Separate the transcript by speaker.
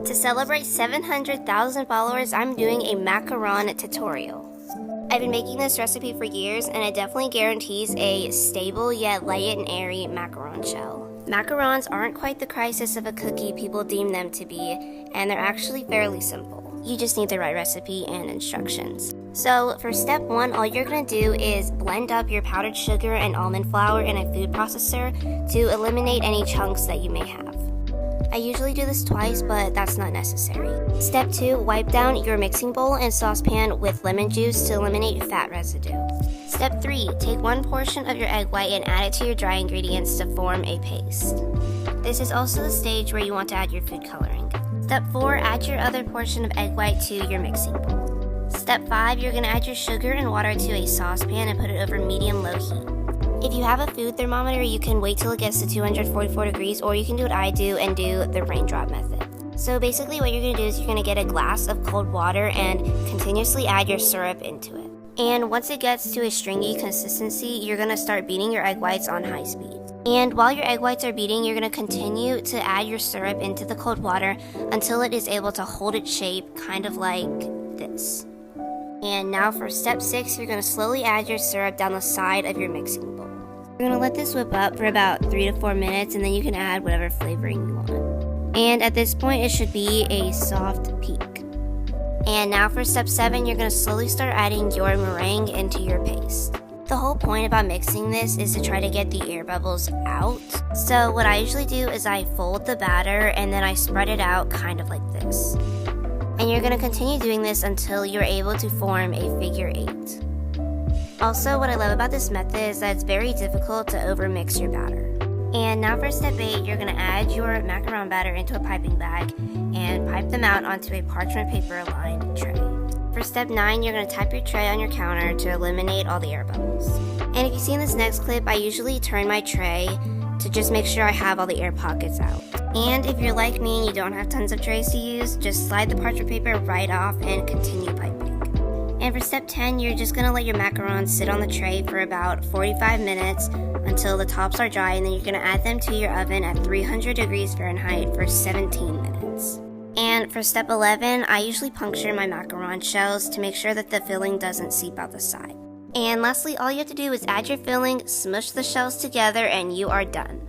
Speaker 1: To celebrate 700,000 followers, I'm doing a macaron tutorial. I've been making this recipe for years, and it definitely guarantees a stable yet light and airy macaron shell. Macarons aren't quite the crisis of a cookie people deem them to be, and they're actually fairly simple. You just need the right recipe and instructions. So for step 1, all you're going to do is blend up your powdered sugar and almond flour in a food processor to eliminate any chunks that you may have. I usually do this twice, but that's not necessary. Step 2, wipe down your mixing bowl and saucepan with lemon juice to eliminate fat residue. Step 3, take 1 portion of your egg white and add it to your dry ingredients to form a paste. This is also the stage where you want to add your food coloring. Step 4, add your other portion of egg white to your mixing bowl. Step 5, you're going to add your sugar and water to a saucepan and put it over medium-low heat. If you have a food thermometer, you can wait till it gets to 244 degrees, or you can do what I do and do the raindrop method. So basically what you're going to do is you're going to get a glass of cold water and continuously add your syrup into it. And once it gets to a stringy consistency, you're going to start beating your egg whites on high speed. And while your egg whites are beating, you're going to continue to add your syrup into the cold water until it is able to hold its shape, kind of like this. And now for step 6, you're going to slowly add your syrup down the side of your mixing bowl. You're going to let this whip up for about 3 to 4 minutes, and then you can add whatever flavoring you want. And at this point, it should be a soft peak. And now for step 7, you're going to slowly start adding your meringue into your paste. The whole point about mixing this is to try to get the air bubbles out. So what I usually do is I fold the batter and then I spread it out kind of like this. And you're going to continue doing this until you're able to form a figure 8. Also, what I love about this method is that it's very difficult to overmix your batter. And now for step 8, you're going to add your macaron batter into a piping bag and pipe them out onto a parchment paper lined tray. For step 9, you're going to tap your tray on your counter to eliminate all the air bubbles. And if you see in this next clip, I usually turn my tray to just make sure I have all the air pockets out. And if you're like me and you don't have tons of trays to use, just slide the parchment paper right off and continue piping. And for step 10, you're just going to let your macarons sit on the tray for about 45 minutes until the tops are dry, and then you're going to add them to your oven at 300 degrees Fahrenheit for 17 minutes. And for step 11, I usually puncture my macaron shells to make sure that the filling doesn't seep out the side. And lastly, all you have to do is add your filling, smush the shells together, and you are done.